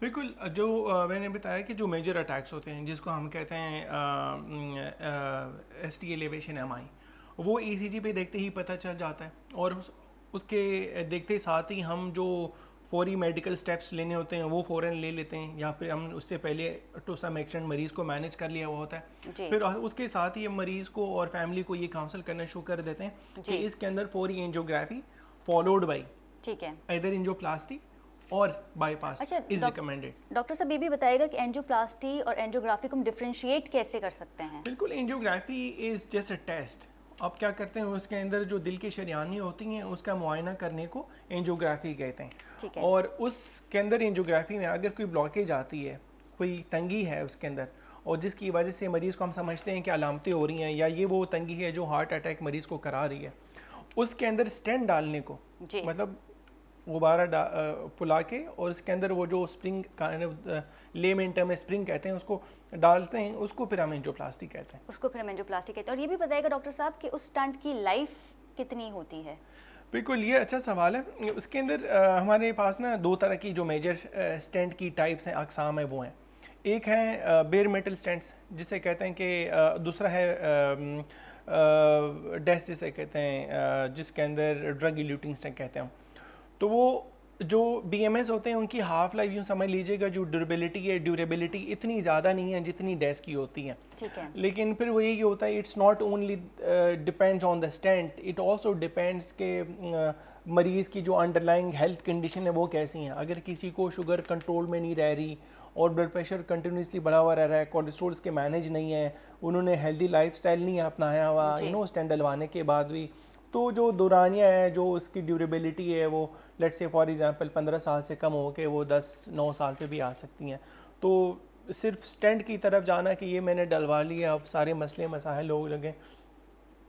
بالکل جو میں نے بتایا کہ جو میجر اٹیکس ہوتے ہیں جس کو ہم کہتے ہیں ایس ٹی ایلیویشن ایم آئی، وہ ای سی جی پہ دیکھتے ہی پتہ چل جاتا ہے، اور اس کے دیکھتے ساتھ ہی ہم جو فوری میڈیکل سٹیپس لینے ہوتے ہیں وہ فوراً لے لیتے ہیں، یا پھر ہم اس سے پہلے ٹو سم ایکسٹینٹ مریض کو مینیج کر لیا ہوا ہوتا ہے، پھر اس کے ساتھ ہی ہم مریض کو اور فیملی کو یہ کاؤنسل کرنا شروع کر دیتے ہیں کہ اس کے اندر فوری اینجیوگرافی فالوڈ بائی ایدر اینجیوپلاسٹی اور by pass is recommended. Doctor صاحب یہ بھی بتائے گا کہ اینجیوپلاسٹی اور اینجیوگرافی کو ہم ڈفرینشیٹ کیسے کر سکتے ہیں؟ بالکل، angiography is just a test. آپ کیا کرتے ہیں، اس کے اندر جو دل کی شریانیں ہوتی ہیں اس کا معائنہ کرنے کو اینجیوگرافی کہتے ہیں، اور اس کے اندر اینجیوگرافی میں اگر کوئی بلاکیج آتی ہے، کوئی تنگی ہے اس کے اندر، اور جس کی وجہ سے مریض کو ہم سمجھتے ہیں کہ علامتیں ہو رہی ہیں، یا یہ وہ تنگی ہے جو ہارٹ اٹیک مریض کو کرا رہی ہے، اس کے اندر اسٹینٹ ڈالنے کو، مطلب غبارہ پلا کے اور اس کے اندر وہ جو اسپرنگ لیمن ٹرم میں اسپرنگ کہتے ہیں اس کو ڈالتے ہیں، اس کو پھر ہم اینجیوپلاسٹی کہتے ہیں۔ اور یہ بھی بتائے گا ڈاکٹر صاحب کہ اس اسٹنٹ کی لائف کتنی ہوتی ہے؟ بالکل، یہ اچھا سوال ہے۔ اس کے اندر ہمارے پاس نا دو طرح کی جو میجر اسٹینٹ کی ٹائپس ہیں، اقسام ہیں، وہ ہیں۔ ایک ہے بیئر میٹل اسٹینٹس جسے کہتے ہیں کہ دوسرا ہے ڈیس جسے کہتے ہیں، جس کے اندر ڈرگ ایلیوٹنگ اسٹینٹ کہتے ہیں۔ تو وہ جو بی ایم ایس ہوتے ہیں ان کی ہاف لائف یوں سمجھ لیجیے گا، جو ڈیوریبلٹی اتنی زیادہ نہیں ہے جتنی ڈیس کی ہوتی ہیں، لیکن پھر وہ یہ ہوتا ہے it's not only depends on the stent, it also depends کہ مریض کی جو انڈر لائنگ ہیلتھ کنڈیشن ہے وہ کیسی ہیں۔ اگر کسی کو شوگر کنٹرول میں نہیں رہ رہی اور بلڈ پریشر کنٹینیوسلی بڑھا ہوا رہ رہا ہے، کولیسٹرولس کے مینیج نہیں ہے، انہوں نے ہیلدی لائف اسٹائل نہیں اپنایا ہوا اسٹینٹ ڈلوانے کے بعد بھی، تو جو دورانیہ ہے، جو اس کی ڈیوریبلٹی ہے، وہ لیٹ سے فار ایگزامپل 15 سال سے کم ہو کے وہ 10-9 سال پہ بھی آ سکتی ہیں۔ تو صرف اسٹینٹ کی طرف جانا کہ یہ میں نے ڈلوا لیا اب سارے مسئلے مسائل ہو لگے،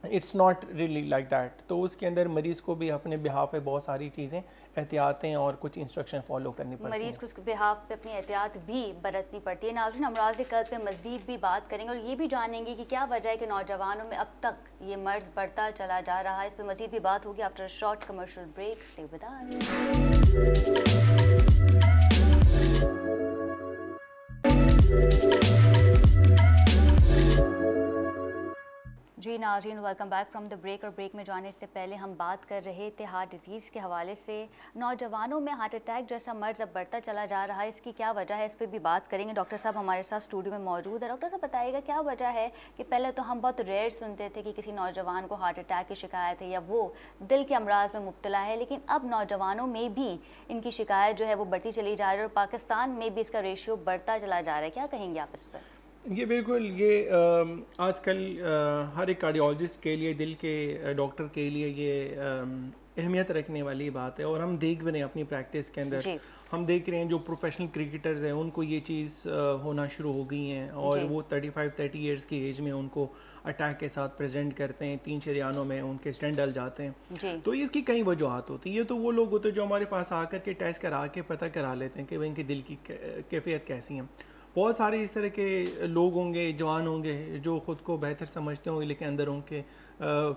it's not really like that. تو اس کے اندر مریض کو بھی اپنے بہاف پہ بہت ساری چیزیں، احتیاطیں اور کچھ انسٹرکشن فالو کرنی پڑتی ہیں، مریض کو اس کے بہاف پہ اپنی احتیاط بھی برتنی پڑتی ہے۔ ناظرین، امراض قلب پہ مزید بھی بات کریں گے اور یہ بھی جانیں گے کہ کیا وجہ ہے کہ نوجوانوں میں اب تک یہ مرض بڑھتا چلا جا رہا ہے۔ اس پہ مزید بھی بات ہوگی after short commercial break. Stay with جی ناظرین، welcome back from the break. اور بریک میں جانے سے پہلے ہم بات کر رہے تھے ہارٹ ڈیزیز کے حوالے سے۔ نوجوانوں میں ہارٹ اٹیک جیسا مرض اب بڑھتا چلا جا رہا ہے، اس کی کیا وجہ ہے، اس پہ بھی بات کریں گے۔ ڈاکٹر صاحب ہمارے ساتھ اسٹوڈیو میں موجود ہے۔ ڈاکٹر صاحب بتائیے گا کیا وجہ ہے کہ پہلے تو ہم بہت ریئر سنتے تھے کہ کسی نوجوان کو ہارٹ اٹیک کی شکایت ہے یا وہ دل کے امراض میں مبتلا ہے، لیکن اب نوجوانوں میں بھی ان کی شکایت جو ہے وہ بڑھتی چلی جا رہی ہے اور پاکستان میں بھی اس کا ریشیو بڑھتا چلا جا رہا ہے۔ کیا کہیں گے آپ اس پر؟ یہ بالکل، یہ آج کل ہر ایک کارڈیولوجسٹ کے لیے، دل کے ڈاکٹر کے لیے یہ اہمیت رکھنے والی بات ہے، اور ہم دیکھ بھی رہے ہیں اپنی پریکٹس کے اندر، ہم دیکھ رہے ہیں جو پروفیشنل کرکٹرز ہیں ان کو یہ چیز ہونا شروع ہو گئی ہیں، اور وہ 35-30 ایئرس کی ایج میں ان کو اٹیک کے ساتھ پریزنٹ کرتے ہیں، 3 شریانوں میں ان کے اسٹینٹ ڈل جاتے ہیں۔ تو اس کی کئی وجوہات ہوتی ہیں۔ یہ تو وہ لوگ ہوتے ہیں جو ہمارے پاس آ کر کے ٹیسٹ کرا کے پتہ کرا لیتے ہیں کہ ان کے دل کی کیفیت کیسی ہیں۔ بہت سارے اس طرح کے لوگ ہوں گے، جوان ہوں گے، جو خود کو بہتر سمجھتے ہوں گے، لیکن اندر ان کے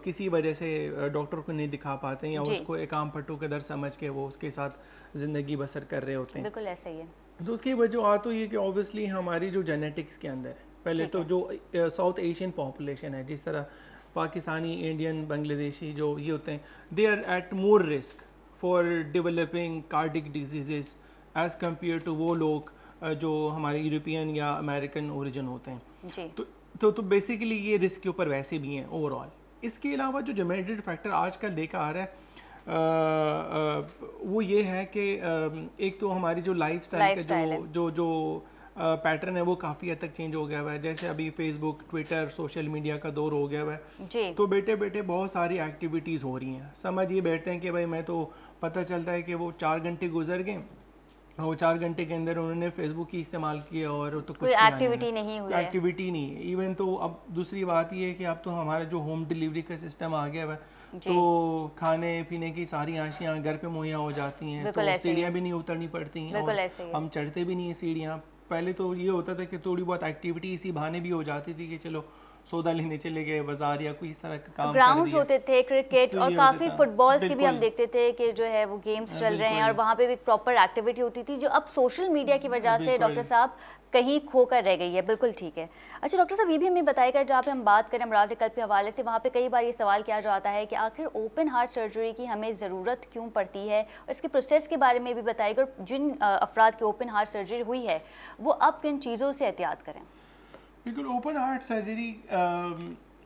کسی وجہ سے ڈاکٹر کو نہیں دکھا پاتے ہیں، یا اس کو ایک عام پٹو کے در سمجھ کے وہ اس کے ساتھ زندگی بسر کر رہے ہوتے ہیں۔ بالکل ایسا ہی ہے۔ تو اس کی وجوہات تو یہ کہ اوبیسلی ہماری جو جینیٹکس کے اندر ہے، پہلے تو جو ساؤتھ ایشین پاپولیشن ہے، جس طرح پاکستانی، انڈین، بنگلہ دیشی جو یہ ہوتے ہیں، they are at more risk for developing cardiac diseases as compare to وہ لوگ جو ہمارے یورپین یا امریکن اوریجن ہوتے ہیں۔ تو بیسیکلی یہ رسک کے اوپر ویسے بھی ہیں اوور آل۔ اس کے علاوہ جو جینیٹک فیکٹر آج کل دیکھا آ رہا ہے وہ یہ ہے کہ ایک تو ہماری جو لائف اسٹائل کا جو پیٹرن ہے وہ کافی حد تک چینج ہو گیا ہوا ہے۔ جیسے ابھی فیس بک، ٹویٹر، سوشل میڈیا کا دور ہو گیا ہوا ہے، تو بیٹے بہت ساری ایکٹیویٹیز ہو رہی ہیں۔ سمجھ یہ بیٹھتے ہیں کہ بھائی میں تو پتہ چلتا ہے کہ وہ 4 گھنٹے گزر گئے، وہ 4 گھنٹے کے اندر انہوں نے فیس بک ہی استعمال کیا اور تو کچھ ایکٹیویٹی نہیں۔ ایون تو اب دوسری بات یہ ہے کہ اب تو ہمارا جو ہوم ڈیلیوری کا سسٹم آ گیا ہے، تو کھانے پینے کی ساری اشیاء گھر پہ مہیا ہو جاتی ہیں، تو سیڑھیاں بھی نہیں اترنی پڑتی ہیں، اور ہم چڑھتے بھی نہیں ہیں سیڑھیاں۔ پہلے تو یہ ہوتا تھا کہ تھوڑی بہت ایکٹیویٹی اسی بہانے بھی ہو جاتی تھی کہ چلو سودا لینے چلے گئے بازار یا کوئی اس طرح کا کام کر گراؤنڈز دیا. ہوتے تھے کرکٹ تو اور یہ کافی ہوتا تھا. فٹ بالز کے بھی ہم بالکل. دیکھتے تھے کہ جو ہے وہ گیمز چل رہے ہیں بالکل. اور وہاں پہ بھی پراپر ایکٹیویٹی ہوتی تھی جو اب سوشل میڈیا کی وجہ سے بالکل. ڈاکٹر صاحب کہیں کھو کر رہ گئی ہے. بالکل ٹھیک ہے. اچھا ڈاکٹر صاحب یہ بھی ہمیں بتائے گا جہاں پہ ہم بات کریں امراض قلب کے حوالے سے وہاں پہ کئی بار یہ سوال کیا جاتا ہے کہ آخر اوپن ہارٹ سرجری کی ہمیں ضرورت کیوں پڑتی ہے اور اس کے پروسیس کے بارے میں بھی بتائے گا اور جن افراد کی اوپن ہارٹ سرجری ہوئی ہے وہ اب کن چیزوں سے احتیاط کریں. بالکل. اوپن ہارٹ سرجری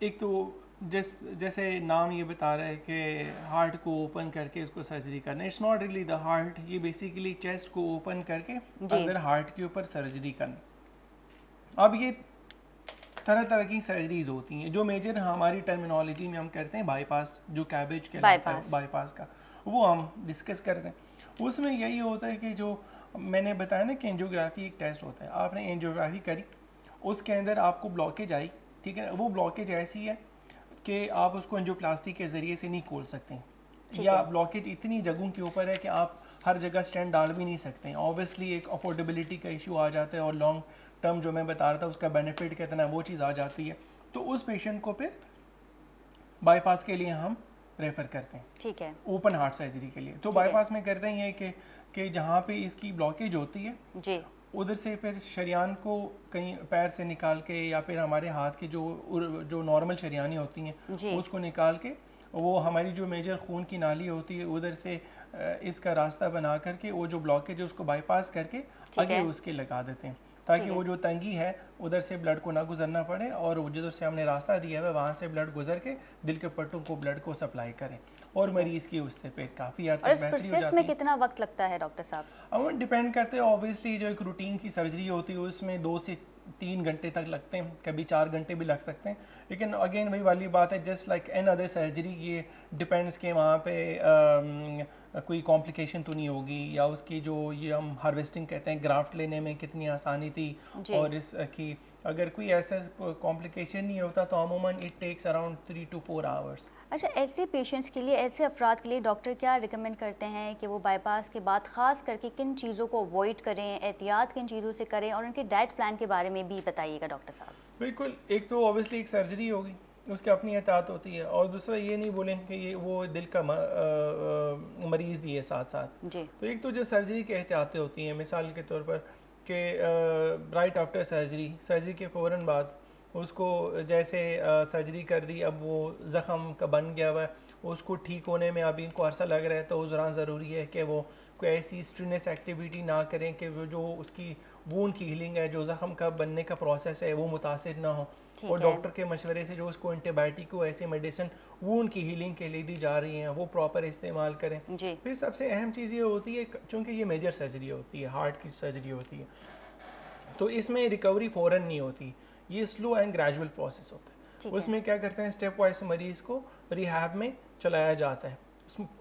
ایک تو جیسے نام یہ بتا رہا ہے کہ ہارٹ کو اوپن کر کے اس کو سرجری کرنا. It's not really the heart, یہ بیسیکلی چیسٹ کو اوپن کر کے اندر ہارٹ کے اوپر سرجری کرنا. اب یہ طرح طرح کی سرجریز ہوتی ہیں. جو میجر ہماری ٹرمینالوجی میں ہم کرتے ہیں بائی پاس, جو کیبیج کہلاتا ہے بائی پاس کا, وہ ہم ڈسکس کرتے ہیں. اس میں یہی ہوتا ہے کہ جو میں نے بتایا نا کہ اینجیوگرافی ایک ٹیسٹ ہوتا ہے. آپ نے اینجیوگرافی کری, اس کے اندر آپ کو بلاکیج آئی, ٹھیک ہے. وہ بلاکیج ایسی ہے کہ آپ اس کو انجیوپلاسٹی کے ذریعے سے نہیں کھول سکتے, یا بلاکیج اتنی جگہوں کے اوپر ہے کہ آپ ہر جگہ اسٹینڈ ڈال بھی نہیں سکتے. اوبیسلی ایک افورڈیبلٹی کا ایشو آ جاتا ہے اور لانگ ٹرم جو میں بتا رہا تھا اس کا بینیفٹ کتنا ہے وہ چیز آ جاتی ہے. تو اس پیشنٹ کو پھر بائی پاس کے لیے ہم ریفر کرتے ہیں, ٹھیک ہے, اوپن ہارٹ سرجری کے لیے. تو بائی پاس میں کرتے ہیں یہ کہ جہاں پہ اس کی بلاکیج ہوتی ہے جی, ادھر سے پھر شریان کو کہیں پیر سے نکال کے یا پھر ہمارے ہاتھ کی جو نارمل شریانیں ہوتی ہیں اس کو نکال کے وہ ہماری جو میجر خون کی نالی ہوتی ہے ادھر سے اس کا راستہ بنا کر کے وہ جو بلاکیج ہے اس کو بائی پاس کر کے آگے اس کے لگا دیتے ہیں, تاکہ وہ جو تنگی ہے ادھر سے بلڈ کو نہ گزرنا پڑے اور جدھر سے ہم نے راستہ دیا ہے وہاں سے بلڈ گزر کے دل کے پٹوں کو بلڈ کو سپلائی کریں اور مریض کی اس سے پھر کافی حد تک بہتری ہو جاتی ہے. میں کتنا وقت لگتا ہے ڈاکٹر صاحب؟ اب ڈپینڈ کرتے ہیں اوبیسلی. جو ایک روٹین کی سرجری ہوتی ہے اس میں 2 سے 3 گھنٹے تک لگتے ہیں, کبھی 4 گھنٹے بھی لگ سکتے ہیں. لیکن اگین وہی والی بات ہے, just like an other surgery, یہ ڈپینڈس کہ وہاں پہ کوئی کمپلیکیشن تو نہیں ہوگی, یا اس کی جو یہ ہم ہارویسٹنگ کہتے ہیں گرافٹ لینے میں کتنی آسانی تھی, اور اس کی اگر کوئی ایسا کمپلیکیشن نہیں ہوتا تو عموماً it takes around 3 to 4 hours. اچھا, ایسے پیشنٹس کے لیے, ایسے افراد کے لیے ڈاکٹر کیا ریکمینڈ کرتے ہیں کہ وہ بائی پاس کے بعد خاص کر کے کن چیزوں کو اوائڈ کریں, احتیاط کن چیزوں سے کریں, اور ان کے ڈائٹ پلان کے بارے میں بھی بتائیے گا ڈاکٹر صاحب. بالکل. ایک تو اوبیسلی ایک سرجری ہوگی, اس کی اپنی احتیاط ہوتی ہے, اور دوسرا یہ نہیں بولیں کہ یہ وہ دل کا مریض بھی ہے ساتھ ساتھ. تو ایک تو جو سرجری کی احتیاطیں ہوتی ہیں, مثال کے طور پر کہ رائٹ آفٹر سرجری کے فوراً بعد اس کو جیسے سرجری کر دی, اب وہ زخم کا بن گیا ہوا ہے, اس کو ٹھیک ہونے میں ابھی ان کو عرصہ لگ رہا ہے, تو اس دوران ضروری ہے کہ وہ کوئی ایسی اسٹرینس ایکٹیویٹی نہ کریں کہ وہ جو اس کی وونڈ کی ہیلنگ ہے, جو زخم کا بننے کا پروسیس ہے, وہ متاثر نہ ہو. اور ڈاکٹر کے مشورے سے جو اس کو اینٹی بایوٹک کو ایسے میڈیسن وونڈ کی ہیلنگ کے لیے دی جا رہی ہیں وہ پراپر استعمال کریں. پھر سب سے اہم چیز یہ ہوتی ہے, چونکہ یہ میجر سرجری ہوتی ہے, ہارٹ کی سرجری ہوتی ہے, تو اس میں ریکوری فوراً نہیں ہوتی, یہ سلو اینڈ گریجول پروسیس ہوتا ہے. اس میں کیا کرتے ہیں, اسٹیپ وائز مریض کو ریہیب میں چلایا جاتا ہے.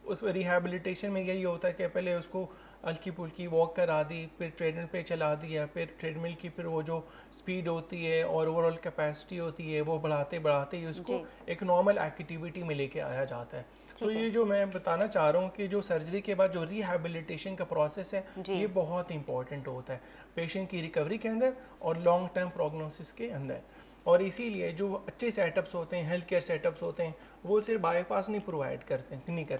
اس ریہیبلیٹیشن میں یہی ہوتا ہے کہ پہلے اس کو ہلکی پھلکی واک کرا دی, پھر ٹریڈ مل پہ چلا دیا, پھر ٹریڈ مل کی پھر وہ جو سپیڈ ہوتی ہے اور اوور آل کیپیسٹی ہوتی ہے وہ بڑھاتے ہی اس کو ایک نارمل ایکٹیویٹی میں لے کے آیا جاتا ہے. تو یہ جو میں بتانا چاہ رہا ہوں کہ جو سرجری کے بعد جو ریہیبلیٹیشن کا پروسیس ہے یہ بہت امپورٹنٹ ہوتا ہے پیشنٹ کی ریکوری کے اندر اور لانگ ٹرم پروگنوسس کے اندر. اور اسی لیے جو اچھے سیٹ اپس ہوتے ہیں, ہیلتھ کیئر سیٹ اپس ہوتے ہیں, وہ صرف بائی پاس نہیں پرووائڈ کرتے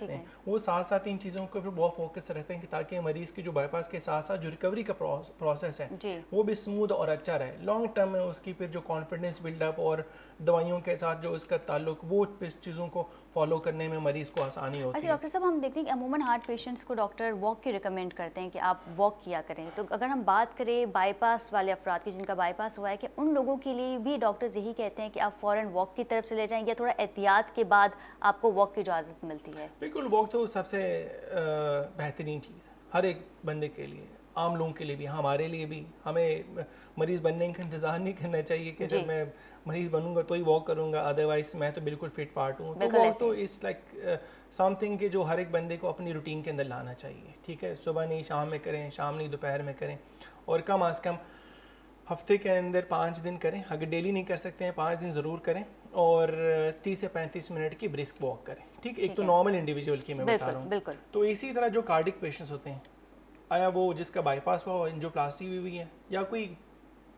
ہیں, وہ ساتھ ساتھ ان چیزوں کے اوپر بہت فوکس رہتے ہیں کہ تاکہ مریض کی جو بائی پاس کے ساتھ ساتھ جو ریکوری کا پروسیس ہے وہ بھی اسموتھ اور اچھا رہے. لانگ ٹرم میں اس کی پھر جو کانفیڈنس بلڈ اپ اور دوائیوں کے ساتھ جو اس کا تعلق, وہ چیزوں کو فالو کرنے میں مریض کو آسانی ہوتی ہے. اچھا ڈاکٹر صاحب, ہم دیکھتے ہیں کہ عموماً ہارٹ پیشنٹس کو ڈاکٹر واک کی ریکمینڈ کرتے ہیں کہ آپ واک کیا کریں. تو اگر ہم بات کریں بائی پاس والے افراد کی جن کا بائی پاس ہوا ہے, کہ ان لوگوں کے لیے بھی ڈاکٹرز یہی کہتے ہیں کہ آپ فوراً واک کی طرف چلے جائیں, یا تھوڑا احتیاط کے بعد آپ کو واک کی اجازت ملتی ہے؟ بالکل, واک تو سب سے بہترین چیز ہے ہر ایک بندے کے لیے, عام لوگوں کے لیے بھی, ہمارے لیے بھی. ہمیں مریض بننے کا انتظار نہیں کرنا چاہیے کہ جب میں مریض بنوں گا تو ہی واک کروں گا, ادروائز میں تو بالکل فٹ فاٹ ہوں. تو واک تو اس لائک سم تھنگ کہ جو ہر ایک بندے کو اپنی روٹین کے اندر لانا چاہیے. ٹھیک ہے, صبح نہیں شام میں کریں, شام نہیں دوپہر میں کریں, اور کم از کم ہفتے کے اندر 5 دن کریں. اگر ڈیلی نہیں کر سکتے ہیں 5 دن ضرور کریں, اور 30 سے 35 منٹ کی برسک واک کریں. ٹھیک, ایک تو نارمل انڈیویجول کی میں بتا رہا ہوں. تو اسی طرح جو کارڈک پیشنٹس ہوتے ہیں, آیا وہ جس کا بائی پاس ہوا, انجیوپلاسٹی ہوئی ہے, یا کوئی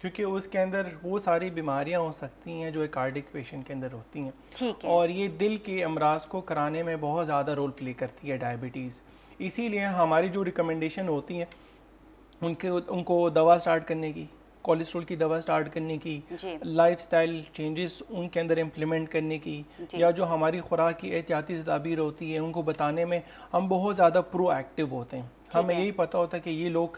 کیونکہ اس کے اندر وہ ساری بیماریاں ہو سکتی ہیں جو ایک کارڈک پیشنٹ کے اندر ہوتی ہیں. ٹھیک ہے. اور یہ دل کے امراض کو کرانے میں بہت زیادہ رول پلے کرتی ہے ڈائبٹیز. اسی لیے ہماری جو ریکمنڈیشن ہوتی ہیں ان کو دوا سٹارٹ کرنے کی, کولیسٹرول کی دوا سٹارٹ کرنے کی, لائف سٹائل چینجز ان کے اندر امپلیمنٹ کرنے کی, یا جو ہماری خوراک کی احتیاطی تدابیر ہوتی ہے ان کو بتانے میں ہم بہت زیادہ پرو ایکٹیو ہوتے ہیں. ہمیں یہی پتہ ہوتا ہے کہ یہ لوگ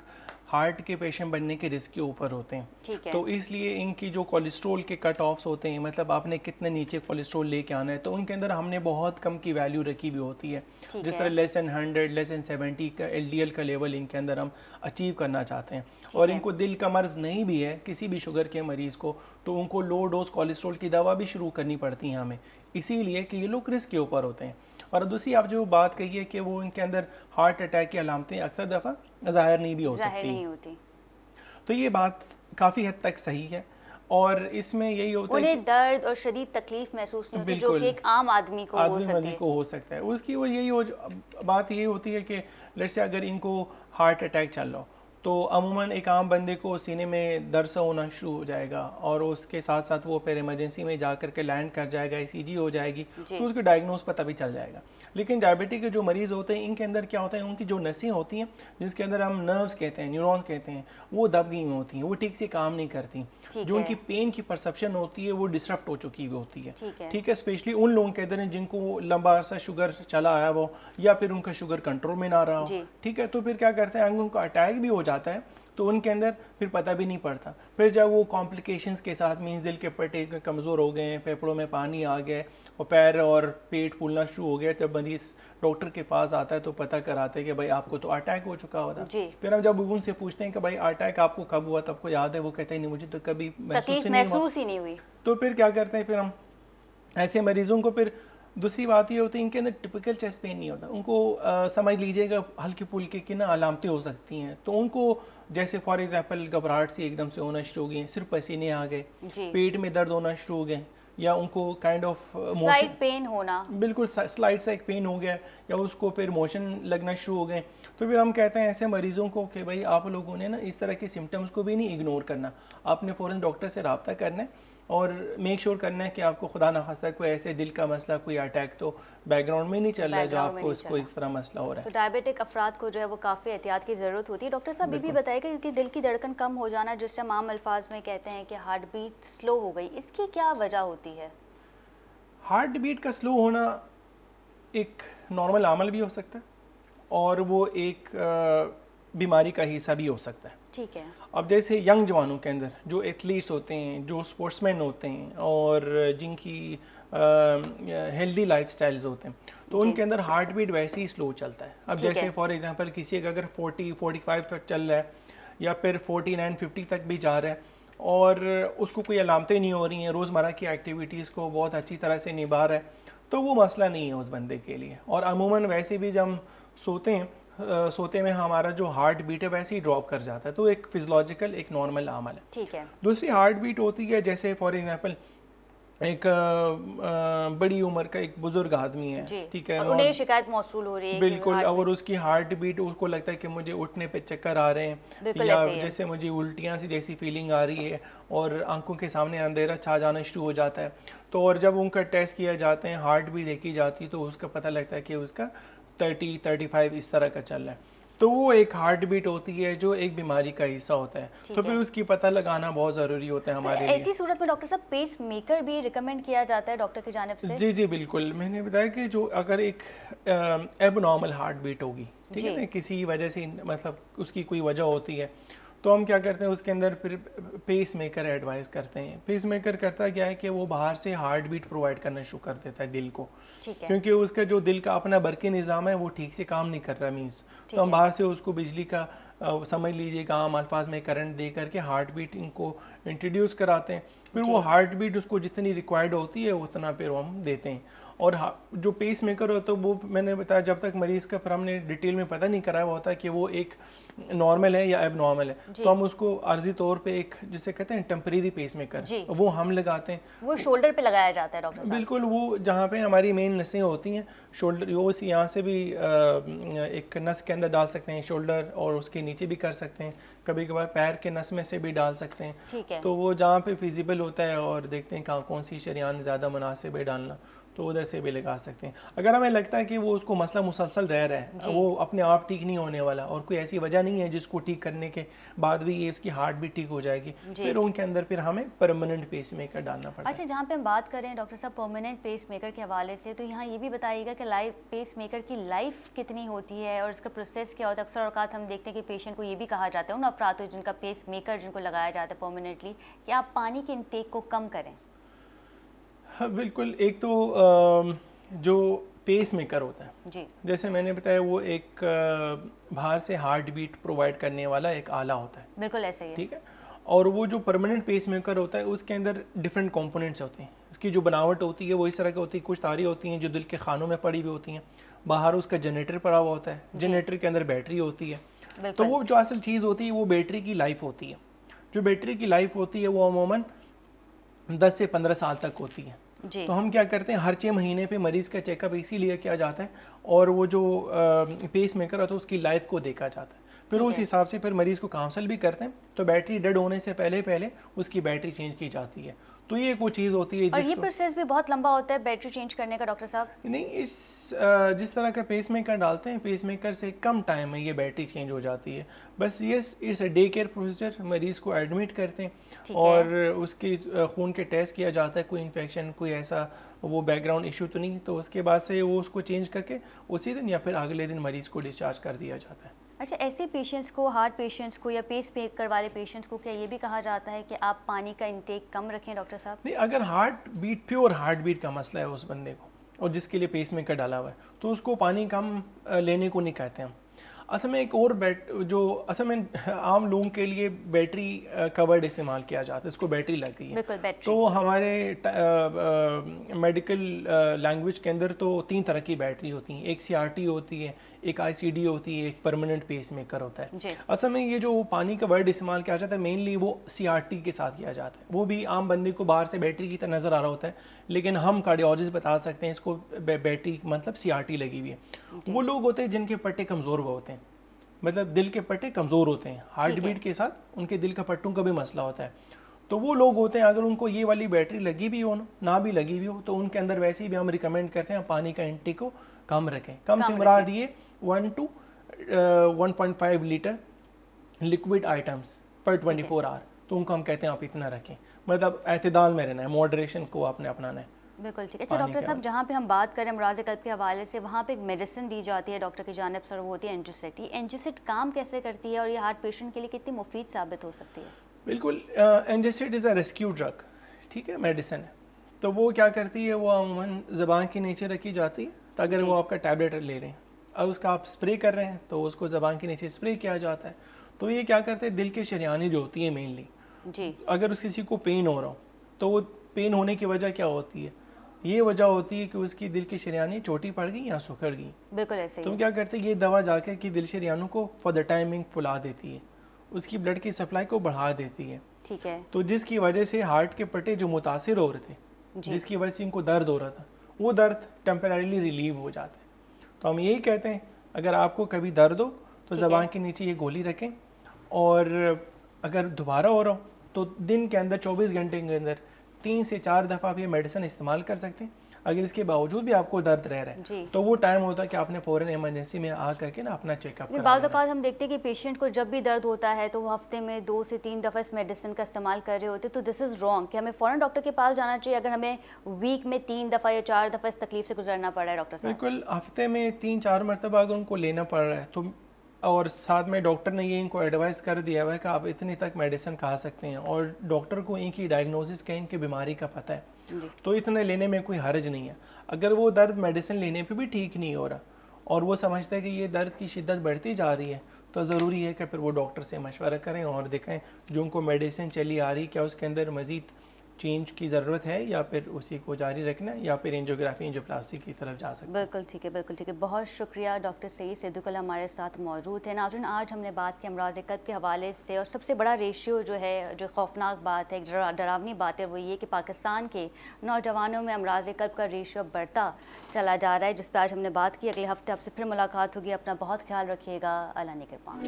ہارٹ کے پیشنٹ بننے کے رسک کے اوپر ہوتے ہیں, تو اس لیے ان کی جو کولیسٹرول کے کٹ آفس ہوتے ہیں, مطلب آپ نے کتنے نیچے کولیسٹرول لے کے آنا ہے, تو ان کے اندر ہم نے بہت کم کی ویلیو رکھی ہوئی ہوتی ہے. جس طرح لیس دین 100 لیس دین 70 کا LDL کا لیول ان کے اندر ہم اچیو کرنا چاہتے ہیں. اور ان کو دل کا مرض نہیں بھی ہے کسی بھی شوگر کے مریض کو, تو ان کو لو ڈوز کولیسٹرول کی دوا بھی شروع کرنی پڑتی ہیں ہمیں, اسی لیے کہ یہ لوگ رسک کے اوپر ہوتے ہیں. اور دوسری آپ جو بات کہی ہے کہ وہ ان کے اندر ہارٹ اٹیک کی علامتیں اکثر دفعہ ظاہر نہیں بھی ہو سکتی, تو یہ بات کافی حد تک صحیح ہے. اور اس میں یہی ہوتا ہے انہیں درد اور شدید تکلیف محسوس نہیں ہوتی جو کہ ایک عام آدمی کو ہو سکتا ہے. اس کی وہ یہی بات یہ ہوتی ہے کہ لیٹس سے اگر ان کو ہارٹ اٹیک چل رہا ہو تو عموماً ایک عام بندے کو سینے میں درد سا ہونا شروع ہو جائے گا, اور اس کے ساتھ ساتھ وہ پھر ایمرجنسی میں جا کر کے لینڈ کر جائے گا, ECG ہو جائے گی, تو اس کے ڈائگنوز پتہ بھی چل جائے گا. لیکن ڈائبٹک کے جو مریض ہوتے ہیں ان کے اندر کیا ہوتا ہے, ان کی جو نسیں ہوتی ہیں جس کے اندر ہم نروز کہتے ہیں, نیورونز کہتے ہیں, وہ دب گئی ہوتی ہیں, وہ ٹھیک سے کام نہیں کرتی. جو ان کی پین کی پرسپشن ہوتی ہے وہ ڈسٹرپٹ ہو چکی ہوتی ہے. ٹھیک ہے, اسپیشلی ان لوگوں کے اندر جن کو لمبا عرصہ شوگر چلا آیا وہ, یا پھر ان کا شوگر کنٹرول میں نہ رہا ہو. ٹھیک ہے, تو پھر کیا کرتے ہیں, ان کو اٹیک بھی ہو جاتا ہے تو ان کے اندر پھر پتہ بھی نہیں پڑتا. پھر جب وہ کمپلیکیشنز کے ساتھ مینس دل کے پٹے کمزور ہو گئے ہیں, پھیپھڑوں میں پانی آ گئے, اور پیر اور پیٹ پھولنا شروع ہو گیا, جب مریض ڈاکٹر کے پاس آتا ہے تو پتہ کراتے ہیں کہ بھائی آپ کو تو اٹیک ہو چکا ہوتا. پھر ہم جب ان سے پوچھتے ہیں کہ بھائی اٹیک آپ کو کب ہوا, تب کو یاد ہے, وہ کہتے ہیں نہیں مجھے تو کبھی محسوس ہی نہیں ہوئی. تو پھر کیا کرتے ہیں, پھر ہم ایسے مریضوں کو, پھر دوسری بات یہ ہوتی ہے ان کے اندر ٹپیکل چیسٹ پین نہیں ہوتا. ان کو سمجھ لیجئے گا ہلکی پھلکی کی نا علامتیں ہو سکتی ہیں, تو ان کو جیسے فار ایگزامپل گھبراہٹ سی ایک دم سے ہونا شروع ہو گئی, صرف پسینے آ گئے, پیٹ میں درد ہونا شروع ہو گئے, یا ان کو کائنڈ آف موشن پین ہونا, بالکل سلائٹ سا ایک پین ہو گیا, یا اس کو پھر موشن لگنا شروع ہو گئے. تو پھر ہم کہتے ہیں ایسے مریضوں کو کہ بھائی آپ لوگوں نے نا اس طرح کے سمٹمز کو بھی نہیں اگنور کرنا, آپ نے فوراً ڈاکٹر سے رابطہ کرنا ہے اور میک شور کرنا ہے کہ آپ کو خدا نخواستہ کوئی ایسے دل کا مسئلہ, کوئی اٹیک تو بیک گراؤنڈ میں نہیں چل رہا ہے جو آپ کو اس طرح مسئلہ ہو رہا ہے. تو ڈائبٹک افراد کو جو ہے وہ کافی احتیاط کی ضرورت ہوتی ہے. ڈاکٹر صاحب یہ بھی بتائیے کہ دل کی دھڑکن کم ہو جانا, جس سے ہم عام الفاظ میں کہتے ہیں کہ ہارٹ بیٹ سلو ہو گئی, اس کی کیا وجہ ہوتی ہے؟ ہارٹ بیٹ کا سلو ہونا ایک نارمل عمل بھی ہو سکتا ہے, اور وہ ایک بیماری کا حصہ بھی ہو سکتا ہے. ٹھیک ہے. اب جیسے ینگ جوانوں کے اندر جو ایتھلیٹس ہوتے ہیں, جو اسپورٹس مین ہوتے ہیں, اور جن کی ہیلدی لائف سٹائلز ہوتے ہیں, تو ان کے اندر ہارٹ بیٹ ویسے ہی سلو چلتا ہے. اب جیسے فار ایگزامپل کسی کا اگر 40-45 تک چل رہا ہے, یا پھر 49-50 تک بھی جا رہا ہے, اور اس کو کوئی علامتیں نہیں ہو رہی ہیں, روزمرہ کی ایکٹیویٹیز کو بہت اچھی طرح سے نبھا رہا ہے, تو وہ مسئلہ نہیں ہے اس بندے کے لیے. اور عموماً ویسے بھی جب ہم سوتے میں ہمارا جو ہارٹ بیٹ ہے ویسے ہی ڈراپ کر جاتا ہے, تو ایک فزیولوجیکل ایک نارمل عمل ہے. ٹھیک ہے. دوسری ہارٹ بیٹ ہوتی ہے جیسے فار ایگزامپل ایک بڑی عمر کا ایک بزرگ آدمی ہے, ٹھیک ہے, انہیں شکایت موصول ہو رہی ہے بالکل, اور اس کی ہارٹ بیٹ اس کو لگتا ہے کہ مجھے اٹھنے پہ چکر آ رہے ہیں, یا جیسے مجھے الٹیاں سی جیسی فیلنگ آ رہی ہے, اور آنکھوں کے سامنے اندھیرا چھا جانا شروع ہو جاتا ہے. تو اور جب ان کا ٹیسٹ کیا جاتے ہیں, ہارٹ بیٹ دیکھی جاتی ہے, تو اس کا پتہ لگتا ہے کہ اس کا 30-35 اس طرح کا چل رہا ہے. تو وہ ایک ہارٹ بیٹ ہوتی ہے جو ایک بیماری کا حصہ ہوتا ہے, تو پھر اس کی پتہ لگانا بہت ضروری ہوتا ہے ہمارے لیے. ایسی صورت میں ڈاکٹر صاحب پیس میکر بھی ریکمینڈ کیا جاتا ہے ڈاکٹر کی جانب سے؟ جی بالکل, میں نے بتایا کہ جو اگر ایک ایب نارمل ہارٹ بیٹ ہوگی, ٹھیک ہے نا, کسی وجہ سے مطلب اس کی کوئی وجہ ہوتی ہے, تو ہم کیا کرتے ہیں اس کے اندر پھر پیس میکر ایڈوائز کرتے ہیں. پیس میکر کرتا کیا ہے کہ وہ باہر سے ہارٹ بیٹ پرووائڈ کرنا شروع کر دیتا ہے دل کو, کیونکہ اس کا جو دل کا اپنا برقی نظام ہے وہ ٹھیک سے کام نہیں کر رہا مینس, تو ہم باہر سے اس کو بجلی کا سمجھ لیجیے گا عام الفاظ میں کرنٹ دے کر کے ہارٹ بیٹ ان کو انٹروڈیوس کراتے ہیں. پھر وہ ہارٹ بیٹ اس کو جتنی ریکوائرڈ ہوتی ہے اتنا پھر ہم دیتے ہیں. اور جو پیس میکر ہوتا ہے وہ میں نے بتایا جب تک مریض کا پر ہم نے ڈیٹیل میں پتہ نہیں کرایا ہوا ہوتا کہ وہ ایک نارمل ہے یا ایب نارمل ہے, تو ہم اس کو عارضی طور پہ ایک جسے کہتے ہیں ٹیمپریری پیس میکر وہ ہم لگاتے ہیں. وہ شولڈر پہ لگایا جاتا ہے ڈاکٹر صاحب؟ بالکل, وہ جہاں پہ ہماری مین نسیں ہوتی ہیں شولڈر, وہ یہاں سے بھی ایک نس کے اندر ڈال سکتے ہیں, شولڈر اور اس کے نیچے بھی کر سکتے ہیں, کبھی کبھار پیر کے نس میں سے بھی ڈال سکتے ہیں. ٹھیک ہے, تو وہ جہاں پہ فیزیبل ہوتا ہے اور دیکھتے ہیں کہاں کون سی شریان زیادہ مناسب ہے ڈالنا, تو ادھر سے بھی لگا سکتے ہیں. اگر ہمیں لگتا ہے کہ وہ اس کو مسئلہ مسلسل رہ رہا ہے, وہ اپنے آپ ٹھیک نہیں ہونے والا اور کوئی ایسی وجہ نہیں ہے جس کو ٹھیک کرنے کے بعد بھی یہ اس کی ہارٹ بھی ٹھیک ہو جائے گی, پھر ان کے اندر پھر ہمیں پرماننٹ پیس میکر ڈالنا پڑتا ہے. اچھا, جہاں پہ ہم بات کریں ڈاکٹر صاحب پرماننٹ پیس میکر کے حوالے سے, تو یہاں یہ بھی بتائیے گا کہ پیس میکر کی لائف کتنی ہوتی ہے اور اس کا پروسیس کیا ہوتا ہے؟ اکثر اوقات ہم دیکھتے ہیں کہ پیشنٹ کو یہ بھی کہا جاتا ہے, ان افراد جن کا پیس میکر جن کو لگایا جاتا ہے پرماننٹلی, کہ آپ پانی کے انٹیک کو کم کریں. بالکل, ایک تو جو پیس میکر ہوتا ہے جی, جیسے میں نے بتایا وہ ایک باہر سے ہارٹ بیٹ پرووائڈ کرنے والا ایک آلہ ہوتا ہے. بالکل ایسے ہی ہے. ٹھیک ہے, اور وہ جو پرماننٹ پیس میکر ہوتا ہے اس کے اندر ڈفرینٹ کمپوننٹس ہوتے ہیں. اس کی جو بناوٹ ہوتی ہے وہ اس طرح کی ہوتی ہے, کچھ تاری ہوتی ہیں جو دل کے خانوں میں پڑی ہوئی ہوتی ہیں, باہر اس کا جنریٹر پڑا ہوا ہوتا ہے, جنریٹر کے اندر بیٹری ہوتی ہے. تو وہ جو اصل چیز ہوتی ہے وہ بیٹری کی لائف ہوتی ہے. جو بیٹری کی لائف ہوتی ہے وہ عموماً 10 سے 15 سال تک ہوتی ہے. تو ہم کیا کرتے ہیں, ہر 6 مہینے پہ مریض کا چیک اپ اسی لیے کیا جاتا ہے, اور وہ جو پیس میکر ہوتا ہے اس کی لائف کو دیکھا جاتا ہے. پھر اس حساب سے پھر مریض کو کاؤنسل بھی کرتے ہیں, تو بیٹری ڈیڈ ہونے سے پہلے اس کی بیٹری چینج کی جاتی ہے. تو یہ ایک وہ چیز ہوتی ہے اور یہ پروسیس بھی بہت لمبا ہوتا ہے بیٹری چینج کرنے کا ڈاکٹر صاحب؟ نہیں, جس طرح کا پیس میکر ڈالتے ہیں پیس میکر سے کم ٹائم میں یہ بیٹری چینج ہو جاتی ہے. بس yes it's a day care procedure, مریض کو ایڈمٹ کرتے ہیں اور اس کی خون کے ٹیسٹ کیا جاتا ہے, کوئی انفیکشن کوئی ایسا وہ بیک گراؤنڈ ایشو تو نہیں, تو اس کے بعد سے وہ اس کو چینج کر کے اسی دن یا پھر اگلے دن مریض کو ڈسچارج کر دیا جاتا ہے. اچھا, ایسے پیشنٹس کو, ہارٹ پیشنٹس کو یا پیس میکر والے پیشنٹس کو کیا یہ بھی کہا جاتا ہے کہ آپ پانی کا انٹیک کم رکھیں ڈاکٹر صاحب؟ نہیں, اگر heart beat pure heart beat کا مسئلہ ہے اس بندے کو اور جس کے لیے پیس میکر ڈالا ہوا ہے, تو اس کو پانی کم لینے کو نہیں کہتے ہم. اصل میں ایک اور جو اصل میں عام لوگوں کے لیے بیٹری کا ورڈ استعمال کیا جاتا ہے, اس کو بیٹری لگ گئی ہے. تو ہمارے میڈیکل لینگویج کے اندر تو 3 طرح کی بیٹری ہوتی ہیں, ایک CRT ہوتی ہے, ایک ICD ہوتی ہے, ایک پرماننٹ پیس میکر ہوتا ہے. اصل میں یہ جو پانی کا ورڈ استعمال کیا جاتا ہے مینلی وہ CRT کے ساتھ کیا جاتا ہے. وہ بھی عام بندے کو باہر سے بیٹری کی طرح نظر آ رہا ہوتا ہے, لیکن ہم کارڈیولوجسٹ بتا سکتے ہیں اس کو بیٹری مطلب CRT لگی ہوئی ہے. وہ لوگ ہوتے ہیں جن کے پٹے کمزور ہوتے ہیں, مطلب دل کے پٹے کمزور ہوتے ہیں, ہارٹ بیٹ کے ساتھ ان کے دل کا پٹوں کا بھی مسئلہ ہوتا ہے. تو وہ لوگ ہوتے ہیں اگر ان کو یہ والی بیٹری لگی بھی ہو نہ بھی لگی بھی ہو, تو ان کے اندر ویسے بھی ہم ریکمینڈ کرتے ہیں پانی کا انٹیک کو کم رکھیں. کم سے مراد یہ 1 to 1.5 لیٹر لکوڈ آئٹمس پر 24 آور, تو ان کو ہم کہتے ہیں آپ اتنا رکھیں, مطلب اعتدال میں رہنا ہے, ماڈریشن کو آپ نے اپنانا ہے. بالکل ٹھیک ہے. اچھا ڈاکٹر صاحب, جہاں پہ ہم بات کریں امراض قلب کے حوالے سے, وہاں پہ ایک میڈیسن دی جاتی ہے ڈاکٹر کی جانب سے, وہ ہوتی ہے اینجوسٹ. اینجوسٹ کام کیسے کرتی ہے اور یہ ہارٹ پیشنٹ کے لیے کتنی مفید ثابت ہو سکتی ہے؟ بالکل, اینجوسٹ از اے ریسکیو ڈرگ, ٹھیک ہے, میڈیسن ہے. تو وہ کیا کرتی ہے, وہ عموماً زبان کے نیچے رکھی جاتی ہے. تو اگر وہ آپ کا ٹیبلٹ لے رہے ہیں اور اس کا آپ اسپرے کر رہے ہیں, تو اس کو زبان کے نیچے اسپرے کیا جاتا ہے. تو یہ کیا کرتے ہیں, دل کے شریانیں جو ہوتی ہیں مینلی, اگر اس کسی کو پین ہو رہا ہو, تو وہ پین ہونے کی وجہ کیا ہوتی ہے, یہ وجہ ہوتی ہے کہ اس کی دل کی شریانیں چھوٹی پڑ گئی یا سکڑ گئی. بالکل ایسے ہی. تو کیا کرتے ہیں, یہ دوا جا کر کہ دل شریانوں کو فار دا ٹائمنگ پھلا دیتی ہے, اس کی بلڈ کی سپلائی کو بڑھا دیتی ہے. ٹھیک ہے. تو جس کی وجہ سے ہارٹ کے پٹے جو متاثر ہو رہے تھے, جس کی وجہ سے ان کو درد ہو رہا تھا, وہ درد ٹیمپریریلی ریلیو ہو جاتا ہے. تو ہم یہی کہتے ہیں اگر آپ کو کبھی درد ہو تو زبان کے نیچے یہ گولی رکھیں, اور اگر دوبارہ ہو رہا ہو تو دن کے اندر 24 گھنٹے کے اندر 3 سے 4 دفعہ آپ یہ میڈیسن استعمال کر سکتے ہیں. اگر اس کے باوجود بھی آپ کو درد رہ رہا ہے تو وہ ٹائم ہوتا ہے کہ آپ نے فوراً ایمرجنسی میں آ کر کے نا اپنا چیک اپ کروانا. بعض اوقات ہم دیکھتے ہیں کہ پیشنٹ کو جب بھی درد ہوتا ہے تو وہ ہفتے میں 2 سے 3 دفعہ اس میڈیسن کا استعمال کر رہے ہوتے, تو دس از رانگ, کہ ہمیں فوراً ڈاکٹر کے پاس جانا چاہیے اگر ہمیں ویک میں 3 دفعہ یا 4 دفعہ اس تکلیف سے گزرنا پڑ رہا ہے ڈاکٹر صاحب. بالکل, ہفتے میں 3-4 مرتبہ اگر ان کو لینا پڑ رہا ہے تو, اور ساتھ میں ڈاکٹر نے یہ ان کو ایڈوائز کر دیا ہوا ہے کہ آپ اتنی تک میڈیسن کھا سکتے ہیں, اور ڈاکٹر کو ان کی ڈائگنوسس کا ان کی بیماری کا پتہ ہے, تو اتنے لینے میں کوئی حرج نہیں ہے. اگر وہ درد میڈیسن لینے پہ بھی ٹھیک نہیں ہو رہا اور وہ سمجھتا ہے کہ یہ درد کی شدت بڑھتی جا رہی ہے, تو ضروری ہے کہ پھر وہ ڈاکٹر سے مشورہ کریں اور دیکھیں جو ان کو میڈیسن چلی آ رہی کیا اس کے اندر مزید چینج کی ضرورت ہے یا پھر اسی کو جاری رکھنا ہے یا پھر اینجیوگرافی اینجیوپلاسٹی کی طرف جا سکتے ہیں؟ بالکل ٹھیک ہے، بالکل ٹھیک ہے. بہت شکریہ ڈاکٹر سعید صدیق اللہ ہمارے ساتھ موجود ہیں. ناظرین، آج ہم نے بات کی امراض قلب کے حوالے سے، اور سب سے بڑا ریشیو جو ہے، جو خوفناک بات ہے، ڈراؤنی بات ہے، وہ یہ کہ پاکستان کے نوجوانوں میں امراض قلب کا ریشیو بڑھتا چلا جا رہا ہے، جس پہ آج ہم نے بات کی. اگلے ہفتے آپ سے پھر ملاقات ہوگی. اپنا بہت خیال رکھیے گا. اللہ نگہبان.